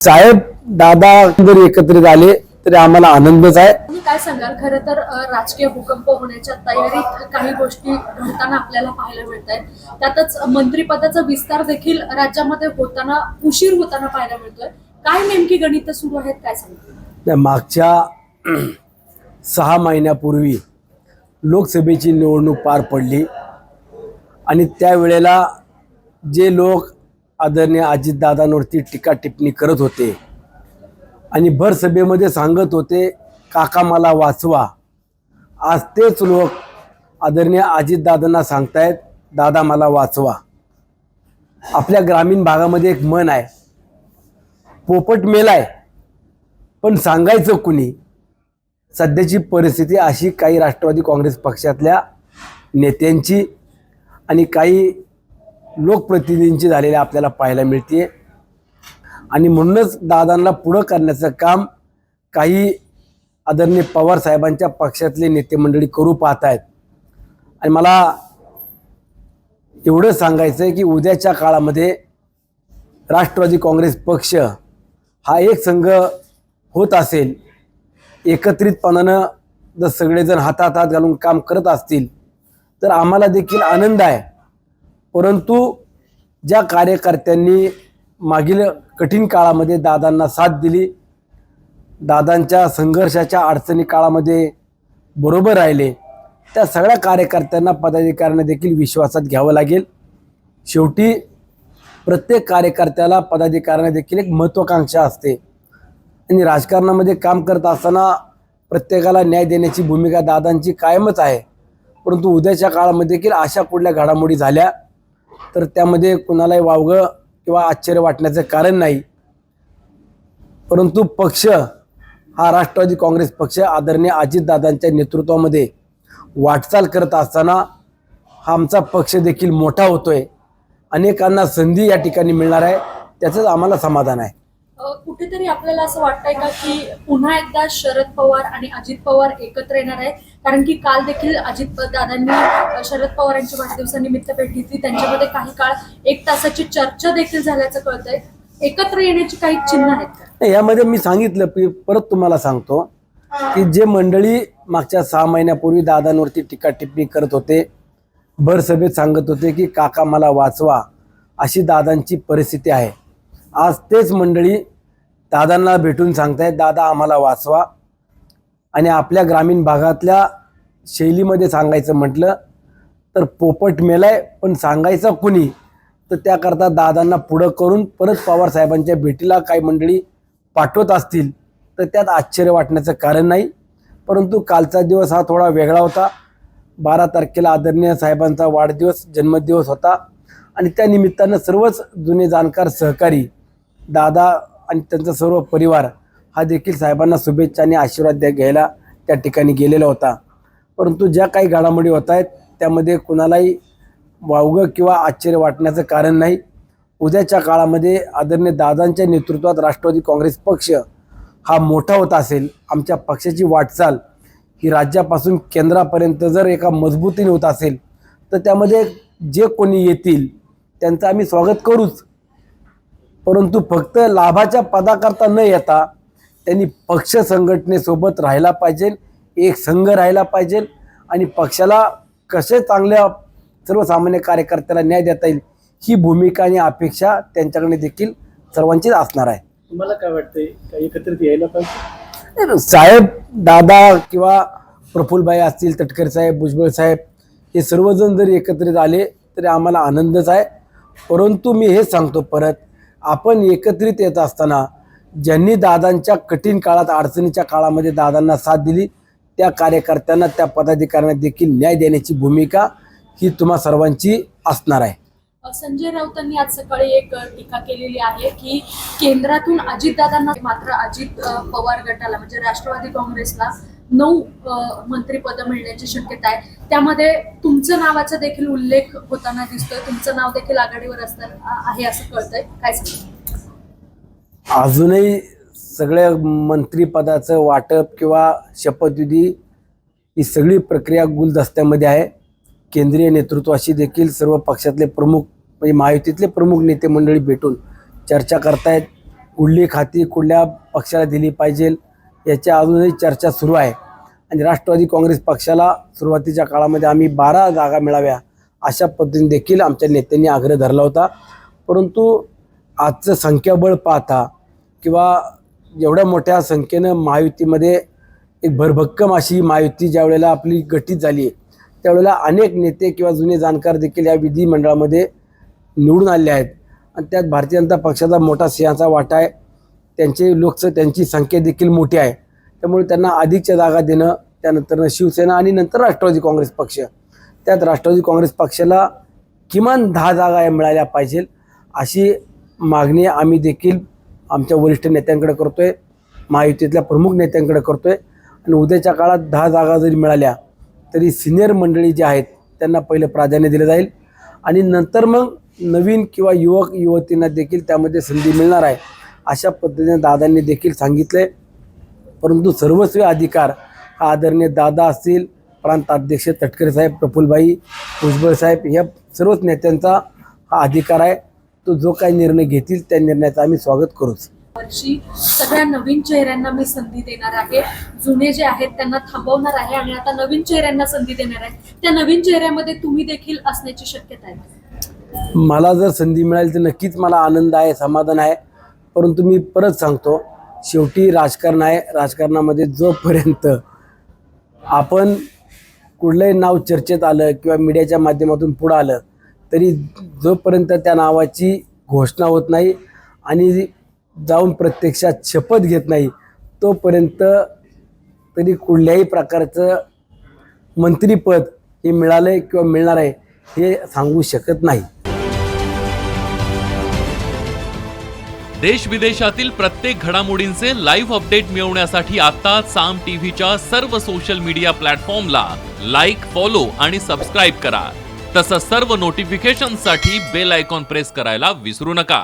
साहेब दादा जरी एकत्रित आले तरी आम्हाला आनंदच आहे. तुम्ही काय सांगाल? खरं तर राजकीय भूकंप होण्याच्या तयारीत काही गोष्टी घडताना आपल्याला पाहायला मिळत आहेत. त्यातच मंत्रिपदाचा विस्तार देखील राज्यामध्ये होताना उशीर होताना पाहायला मिळतोय. काय नेमकी गणित सुरू आहेत, काय सांगतो? मागच्या 6 महिन्यापूर्वी लोकसभेची निवडणूक पार पडली आणि त्यावेळेला जे लोक आदरणीय अजितदादांवरती टीका टिप्पणी करत होते आणि भर सभेमध्ये सांगत होते काका मला वाचवा, आज तेच लोक आदरणीय अजितदादांना सांगतायत दादा मला वाचवा. आपल्या ग्रामीण भागामध्ये एक म्हण आहे, पोपट मेलाय पण सांगायचं कुणी. सध्याची परिस्थिती अशी काही राष्ट्रवादी काँग्रेस पक्षातल्या नेत्यांची आणि काही लोकप्रतिनिधींची झालेली आपल्याला पाहायला मिळते आणि म्हणूनच दादांना पुढं करण्याचं काम काही आदरणीय पवार साहेबांच्या पक्षातले नेते मंडळी करू पाहत आहेत. आणि मला एवढं सांगायचं आहे की उद्याच्या काळामध्ये राष्ट्रवादी काँग्रेस पक्ष हा एक संघ होत असेल, एकत्रितपणानं जर सगळेजण हातात हात घालून काम करत असतील तर आम्हाला देखील आनंद आहे. परंतु ज्या कार्यकर्त्यांनी मागील कठीण काळामध्ये दादांना साथ दिली, दादांच्या संघर्षाच्या अडचणी काळामध्ये बरोबर राहिले, त्या सगळ्या कार्यकर्त्यांना पदाधिकाऱ्यांना देखील विश्वासात घ्यावं लागेल. शेवटी प्रत्येक कार्यकर्त्याला पदाधिकाऱ्यांना देखील एक महत्त्वाकांक्षा असते आणि राजकारणामध्ये काम करत असताना प्रत्येकाला न्याय देण्याची भूमिका दादांची कायमच आहे. परंतु उद्याच्या काळामध्ये देखील अशा कुठल्या घडामोडी झाल्या तर त्यामध्ये कुणालाही वावगं किंवा आश्चर्य वाटण्याचं कारण नाही. परंतु पक्ष हा राष्ट्रवादी काँग्रेस पक्ष आदरणीय अजितदादांच्या नेतृत्वामध्ये वाटचाल करत असताना हा आमचा पक्ष देखील मोठा होतोय, अनेकांना संधी या ठिकाणी मिळणार आहे, त्याचंच आम्हाला समाधान आहे. कुठेतरी आपल्याला असं वाटतंय का की पुन्हा एकदा शरद पवार आणि अजित पवार एकत्र येणार आहेत? कारण की काल देखील अजित दादांनी शरद पवारांच्या वाढदिवसानिमित्त भेट घेतली, त्यांच्यामध्ये काही काळ 1 तासाची चर्चा देखील झाल्याचं कळतंय. एकत्र येण्याची काही चिन्ह आहेत का? यामध्ये मी सांगितलं, परत तुम्हाला सांगतो की जे मंडळी मागच्या 6 महिन्यापूर्वी दादांवरती टीका टिप्पणी करत होते, भर सभेत सांगत होते की काका मला वाचवा, अशी दादांची परिस्थिती आहे. आज तेच मंडळी दादांना भेटून सांगतायत दादा आम्हाला वाचवा. आणि आपल्या ग्रामीण भागातल्या शैलीमध्ये सांगायचं म्हटलं तर पोपट मेलाय पण सांगायचं कुणी, तर त्याकरता दादांना पुढं करून परत पवारसाहेबांच्या भेटीला काही मंडळी पाठवत असतील तर त्यात आश्चर्य वाटण्याचं कारण नाही. परंतु कालचा दिवस हा थोडा वेगळा होता. 12 तारखेला आदरणीय साहेबांचा वाढदिवस जन्मदिवस होता आणि त्या निमित्तानं सर्वच जुने जाणकार सहकारी दादा आणि त्यांचा सर्व परिवार हा देखील साहेबांना शुभेच्छा आणि आशीर्वाद घ्यायला त्या ठिकाणी गेलेला होता. परंतु ज्या काही घडामोडी होत आहेत त्यामध्ये कुणालाही वावगं किंवा आश्चर्य वाटण्याचं कारण नाही. उद्याच्या काळामध्ये आदरणीय दादांच्या नेतृत्वात राष्ट्रवादी काँग्रेस पक्ष हा मोठा होत असेल, आमच्या पक्षाची वाटचाल ही राज्यापासून केंद्रापर्यंत जर एका मजबूतीने होत असेल तर त्यामध्ये जे कोणी येतील त्यांचं आम्ही स्वागत करूच. परंतु फक्त लाभाच्या पदाकरता न येता त्यांनी पक्ष संघटनेसोबत राहायला पाहिजे, एक संघ राहायला पाहिजे आणि पक्षाला कसे चांगल्या सर्वसामान्य कार्यकर्त्याला न्याय देता येईल ही भूमिका आणि अपेक्षा त्यांच्याकडे देखील सर्वांचीच असणार आहे. तुम्हाला काय वाटतंय, काही एकत्रित यायला पाहिजे? साहेब दादा किंवा प्रफुल्लभाई असतील, तटकरे साहेब, भुजबळ साहेब, हे सर्वजण जरी एकत्रित आले तरी आम्हाला आनंदच आहे. परंतु मी हे सांगतो परत, आपण एकत्रित येत असताना ज्यांनी दादांच्या कठीण काळात अडचणीच्या काळामध्ये दादांना साथ दिली त्या कार्यकर्त्यांना, त्या पदाधिकाऱ्यांना देखील न्याय देण्याची भूमिका ही तुम्हा सर्वांची असणार आहे. संजय राऊतांनी आज सकाळी एक टीका केलेली आहे की केंद्रातून अजितदादांना, मात्र अजित पवार गटाला म्हणजे राष्ट्रवादी काँग्रेसला 9 मंत्रिपद मिळण्याची शक्यता आहे. त्यामध्ये तुमचं नावाचा देखील उल्लेख होताना दिसतोय, तुमचं नाव देखील आघाडीवर आहे असं कळतंय, काय सांगता? अजूनही सगळ्या मंत्रिपदाचं वाटप किंवा शपथविधी ही सगळी प्रक्रिया गुलदस्त्यामध्ये आहे. केंद्रीय नेतृत्वाशी देखील सर्व पक्षातले प्रमुख म्हणजे महायुतीतले प्रमुख नेते मंडळी भेटून चर्चा करतायत. कुठली खाती कुठल्या पक्षाला दिली पाहिजे याच्या अजूनही चर्चा सुरू आहे. आणि राष्ट्रवादी काँग्रेस पक्षाला सुरुवातीच्या काळामध्ये आम्ही 12 जागा मिळाव्या अशा पद्धतीने देखील आमच्या नेत्यांनी आग्रह धरला होता. परंतु आजचं संख्याबळ पाहता किंवा एवढ्या मोठ्या संख्येनं महायुतीमध्ये एक भरभक्कम अशी महायुती ज्या वेळेला आपली गठीत झाली त्यावेळेला अनेक नेते किंवा जुने जाणकार देखील या विधिमंडळामध्ये निवडून आले आहेत. आणि त्यात भारतीय जनता पक्षाचा मोठा सिंहाचा वाटा आहे. त्यांची संख्या देखील मोठी आहे. त्यामुळे त्यांना अधिकच्या जागा देणं, त्यानंतर शिवसेना आणि नंतर राष्ट्रवादी काँग्रेस पक्ष, त्यात राष्ट्रवादी काँग्रेस पक्षाला किमान 10 जागा मिळाल्या पाहिजे अशी मागणी आम्ही देखील आमच्या वरिष्ठ नेत्यांकडे करतो आहे, महायुतीतल्या प्रमुख नेत्यांकडे करतो आहे. आणि उद्याच्या काळात 10 जागा जरी मिळाल्या तरी सिनियर मंडळी जे आहेत त्यांना पहिलं प्राधान्य दिलं जाईल आणि नंतर मग नवीन किंवा युवक युवतींना देखील त्यामध्ये संधी मिळणार आहे अशा पद्धतीने दादांनी देखील सांगितले. परंतु सर्वस्वी अधिकार हा आदरणीय दादा असतील, प्रांताध्यक्ष तटकरे साहेब, प्रफुल्लभाई, भुजबळ साहेब या सर्वच नेत्यांचा हा अधिकार आहे. तो जो काही निर्णय घेतील त्या निर्णयाचं आम्ही स्वागत करूच. वर्षी सगळ्या नवीन चेहऱ्यांना मी संधी देणार आहे, जुने जे आहेत त्यांना थांबवणार आहे आणि आता नवीन चेहऱ्यांना संधी देणार आहे. त्या नवीन चेहऱ्यामध्ये तुम्ही देखील असण्याची शक्यता आहे. मला जर संधी मिळाली तर नक्कीच मला आनंद आहे, समाधान आहे. परंतु मी परत सांगतो, शेवटी राजकारण आहे. राजकारणामध्ये जोपर्यंत आपण कुठलंही नाव चर्चेत आलं किंवा मीडियाच्या माध्यमातून पुढं आलं तरी जोपर्यंत त्या नावाची घोषणा होत नाही आणि जाऊन प्रत्यक्षात शपथ घेत नाही तोपर्यंत तरी कुठल्याही प्रकारचं मंत्रिपद हे मिळालं आहे किंवा मिळणार आहे हे सांगू शकत नाही. देश विदेशातील प्रत्येक घडामोडींचे लाईव्ह अपडेट मिळवण्यासाठी आता साम टीव्हीच्या सर्व सोशल मीडिया प्लॅटफॉर्मला लाईक, फॉलो आणि सबस्क्राईब करा. तसंच सर्व नोटिफिकेशनसाठी बेल आयकॉन प्रेस करायला विसरू नका.